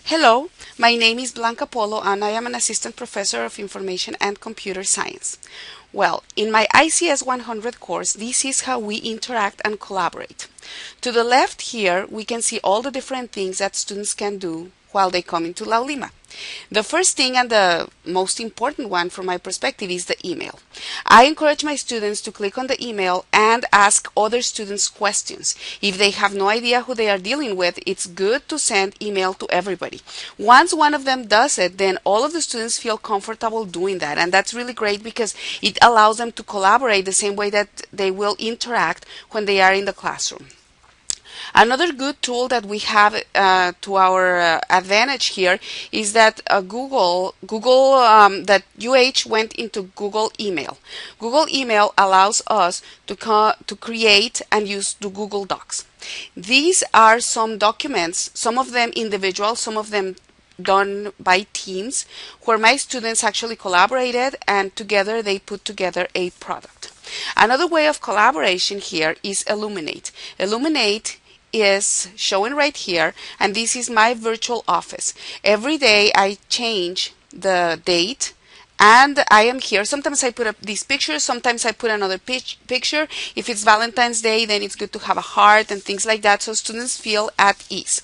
Hello, my name is Blanca Polo and I am an assistant professor of information and computer science. Well, in my ICS100 course, this is how we interact and collaborate. To the left here, we can see all the different things that students can do while they come into Laulima. The first thing and the most important one from my perspective is the email. I encourage my students to click on the email and ask other students questions. If they have no idea who they are dealing with, it's good to send email to everybody. Once one of them does it, then all of the students feel comfortable doing that, and that's really great because it allows them to collaborate the same way that they will interact when they are in the classroom. Another good tool that we have to our advantage here is that that UH went into Google Email. Google Email allows us to create and use the Google Docs. These are some documents, some of them individual, some of them done by teams, where my students actually collaborated and together they put together a product. Another way of collaboration here is Illuminate. Illuminate is showing right here, and this is my virtual office. Every day I change the date and I am here. Sometimes I put up these pictures, sometimes I put another picture. If it's Valentine's Day, then it's good to have a heart and things like that so students feel at ease.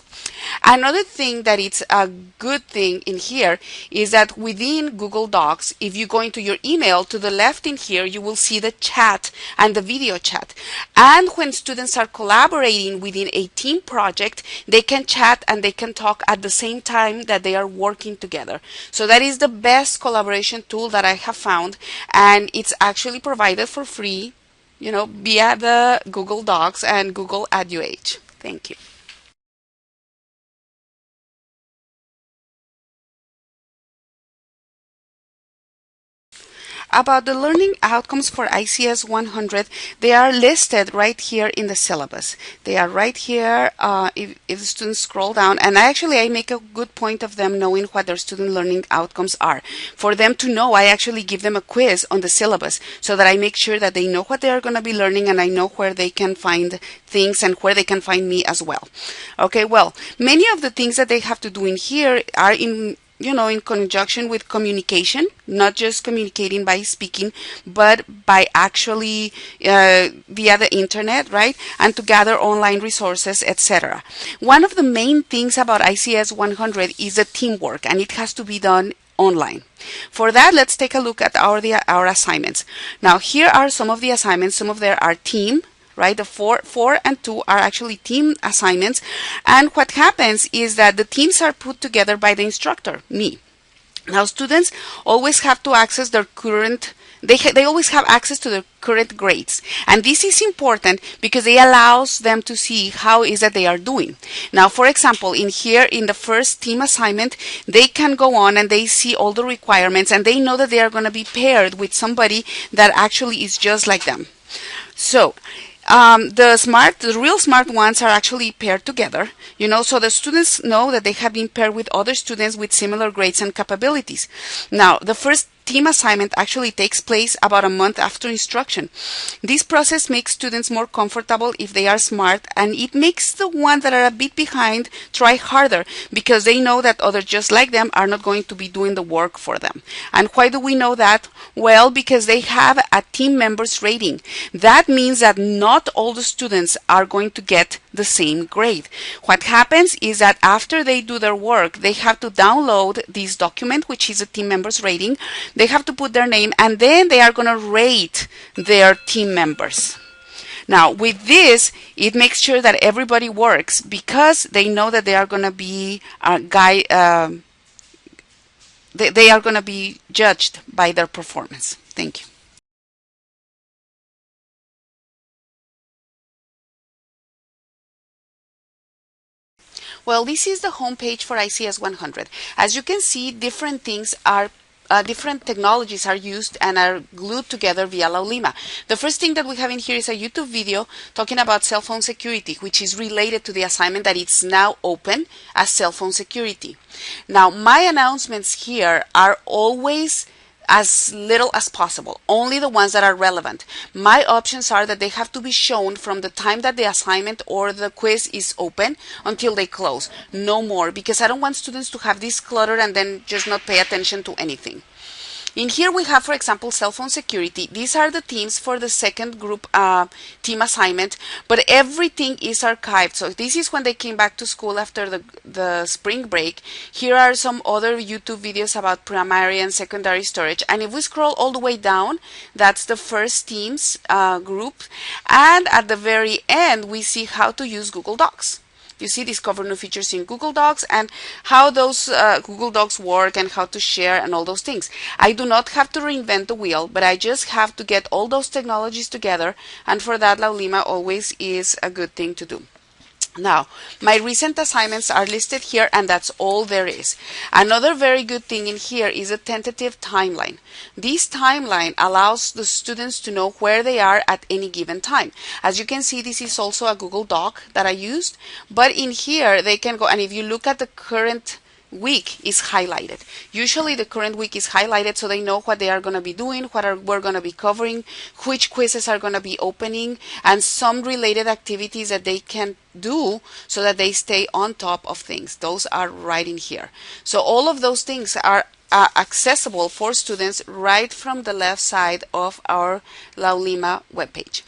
Another thing that it's a good thing in here is that within Google Docs, if you go into your email, to the left in here, you will see the chat and the video chat. And when students are collaborating within a team project, they can chat and they can talk at the same time that they are working together. So that is the best collaboration tool that I have found, and it's actually provided for free, via the Google Docs and Google at UH. Thank you. About the learning outcomes for ICS 100, they are listed right here in the syllabus. They are right here if the students scroll down, and I make a good point of them knowing what their student learning outcomes are. For them to know, I actually give them a quiz on the syllabus so that I make sure that they know what they are going to be learning and I know where they can find things and where they can find me as well. Okay, well, many of the things that they have to do in here are in conjunction with communication, not just communicating by speaking, but by actually via the internet, right? And to gather online resources, etc. One of the main things about ICS 100 is the teamwork, and it has to be done online. For that, let's take a look at our assignments. Now, here are some of the assignments. Some of them are team, right? The 4 and 2 are actually team assignments. And what happens is that the teams are put together by the instructor, me. Now, students always have to access their current, they always have access to their current grades. And this is important because it allows them to see how is that they are doing. Now, for example, in the first team assignment, they can go on and they see all the requirements and they know that they are going to be paired with somebody that actually is just like them. So, the real smart ones are actually paired together, so the students know that they have been paired with other students with similar grades and capabilities. Now, the first team assignment actually takes place about a month after instruction. This process makes students more comfortable if they are smart, and it makes the ones that are a bit behind try harder because they know that others just like them are not going to be doing the work for them. And why do we know that? Well, because they have a team members rating. That means that not all the students are going to get the same grade. What happens is that after they do their work, they have to download this document, which is a team members rating. They have to put their name, and then they are going to rate their team members. Now, with this, it makes sure that everybody works because they know that they are going to be they are going to be judged by their performance. Thank you. Well, this is the homepage for ICS 100. As you can see, different things are different technologies are used and are glued together via Laulima. The first thing that we have in here is a YouTube video talking about cell phone security, which is related to the assignment that it's now open as cell phone security. Now, my announcements here are always as little as possible, only the ones that are relevant. My options are that they have to be shown from the time that the assignment or the quiz is open until they close, no more, because I don't want students to have this clutter and then just not pay attention to anything. In here we have, for example, cell phone security. These are the themes for the second group team assignment, but everything is archived. So this is when they came back to school after the spring break. Here are some other YouTube videos about primary and secondary storage. And if we scroll all the way down, that's the first teams group. And at the very end, we see how to use Google Docs. You see, discover new features in Google Docs and how those Google Docs work and how to share and all those things. I do not have to reinvent the wheel, but I just have to get all those technologies together, and for that, Laulima always is a good thing to do. Now, my recent assignments are listed here, and that's all there is. Another very good thing in here is a tentative timeline. This timeline allows the students to know where they are at any given time. As you can see, this is also a Google Doc that I used, but in here they can go, and if you look at the current week is highlighted. Usually the current week is highlighted so they know what they are going to be doing, we're going to be covering, which quizzes are going to be opening, and some related activities that they can do so that they stay on top of things. Those are right in here. So all of those things are accessible for students right from the left side of our Laulima webpage.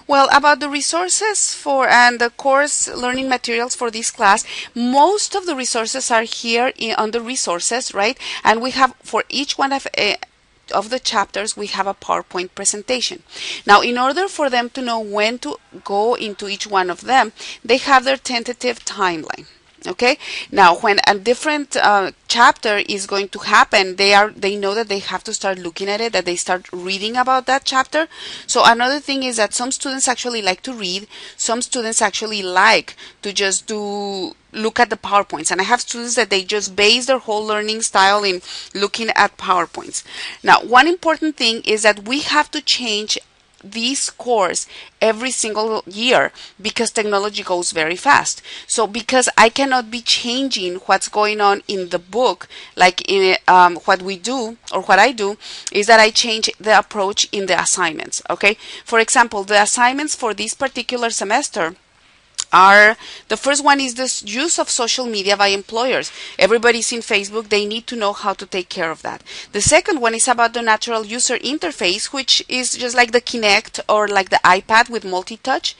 Well, about the resources for and the course learning materials for this class, most of the resources are here under resources, right? And we have for each one of the chapters, we have a PowerPoint presentation. Now, in order for them to know when to go into each one of them, they have their tentative timeline. Okay, now when a different chapter is going to happen, they know that they have to start looking at it, that they start reading about that chapter. So another thing is that some students actually like to read, some students actually like to just look at the PowerPoints, and I have students that they just base their whole learning style in looking at PowerPoints. Now, one important thing is that we have to change this course every single year because technology goes very fast. So because I cannot be changing what's going on in the book, like in what we do or what I do is that I change the approach in the assignments. Okay, for example, the assignments for this particular semester are, the first one is the use of social media by employers. Everybody's in Facebook. They need to know how to take care of that. The second one is about the natural user interface, which is just like the Kinect or like the iPad with multi-touch.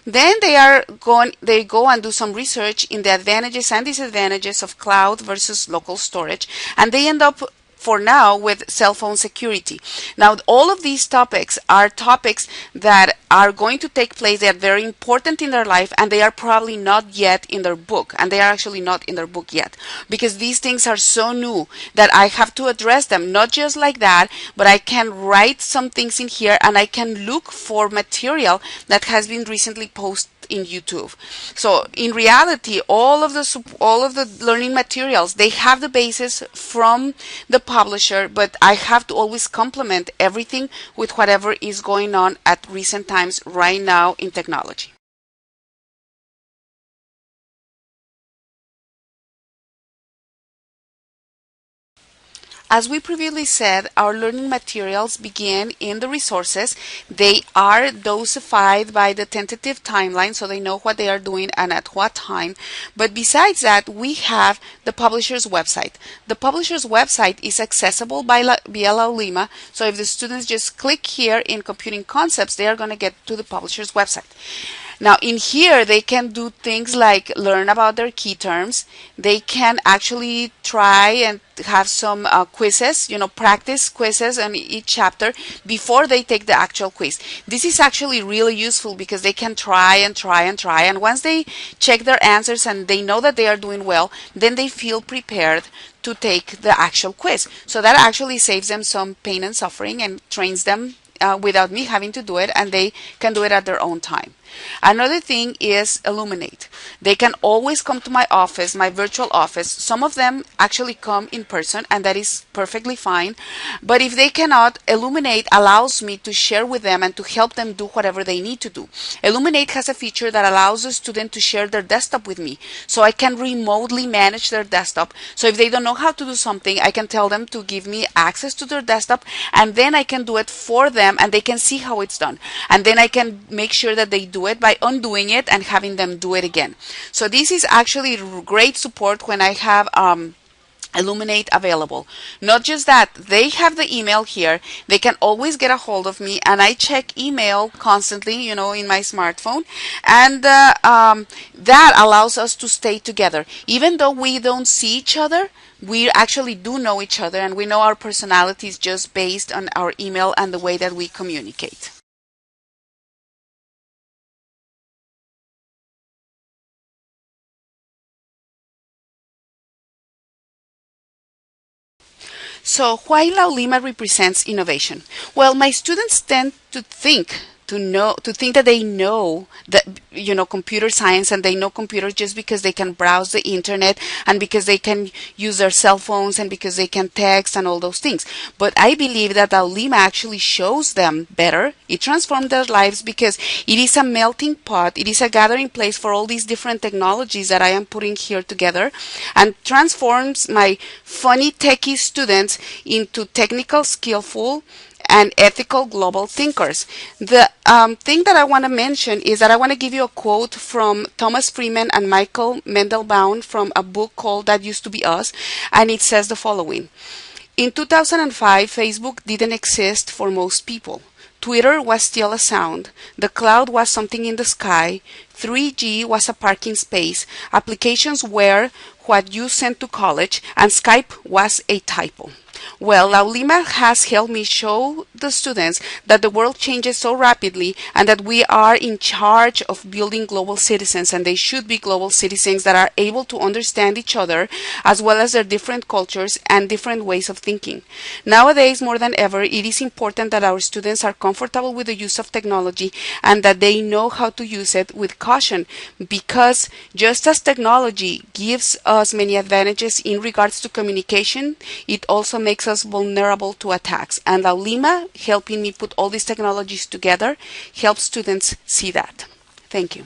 Then they go and do some research in the advantages and disadvantages of cloud versus local storage, and they end up for now with cell phone security. Now, all of these topics are topics that are going to take place. They are very important in their life, and they are probably not yet in their book, and they are actually not in their book yet because these things are so new that I have to address them, not just like that, but I can write some things in here and I can look for material that has been recently posted in YouTube. So in reality, all of the learning materials, they have the basis from the publisher, but I have to always complement everything with whatever is going on at recent times right now in technology. As we previously said, our learning materials begin in the resources. They are dosified by the tentative timeline, so they know what they are doing and at what time. But besides that, we have the publisher's website. The publisher's website is accessible via Laulima, so if the students just click here in Computing Concepts, they are going to get to the publisher's website. Now, in here, they can do things like learn about their key terms. They can actually try and have some quizzes, practice quizzes on each chapter before they take the actual quiz. This is actually really useful because they can try and try and try. And once they check their answers and they know that they are doing well, then they feel prepared to take the actual quiz. So that actually saves them some pain and suffering and trains them without me having to do it, and they can do it at their own time. Another thing is Illuminate. They can always come to my office, my virtual office. Some of them actually come in person, and that is perfectly fine. But if they cannot, Illuminate allows me to share with them and to help them do whatever they need to do. Illuminate has a feature that allows a student to share their desktop with me, so I can remotely manage their desktop. So if they don't know how to do something, I can tell them to give me access to their desktop, and then I can do it for them, and they can see how it's done. And then I can make sure that they do it by undoing it and having them do it again. So this is actually great support when I have Illuminate available. Not just that, they have the email here. They can always get a hold of me, and I check email constantly, you know, in my smartphone. And that allows us to stay together. Even though we don't see each other, we actually do know each other, and we know our personalities just based on our email and the way that we communicate. So why Laulima represents innovation? Well, my students tend to think that they know that, you know, computer science, and they know computers just because they can browse the internet and because they can use their cell phones and because they can text and all those things. But I believe that Laulima actually shows them better. It transforms their lives because it is a melting pot. It is a gathering place for all these different technologies that I am putting here together, and transforms my funny techie students into technical, skillful, and ethical global thinkers. The thing that I want to mention is that I want to give you a quote from Thomas Freeman and Michael Mendelbaum from a book called That Used to Be Us, and it says the following. In 2005, Facebook didn't exist for most people. Twitter was still a sound. The cloud was something in the sky. 3G was a parking space. Applications were what you sent to college, and Skype was a typo. Well, Laulima has helped me show the students that the world changes so rapidly, and that we are in charge of building global citizens, and they should be global citizens that are able to understand each other as well as their different cultures and different ways of thinking. Nowadays, more than ever, it is important that our students are comfortable with the use of technology, and that they know how to use it with caution, because just as technology gives us many advantages in regards to communication, it also makes us vulnerable to attacks. And Laulima, helping me put all these technologies together, helps students see that. Thank you.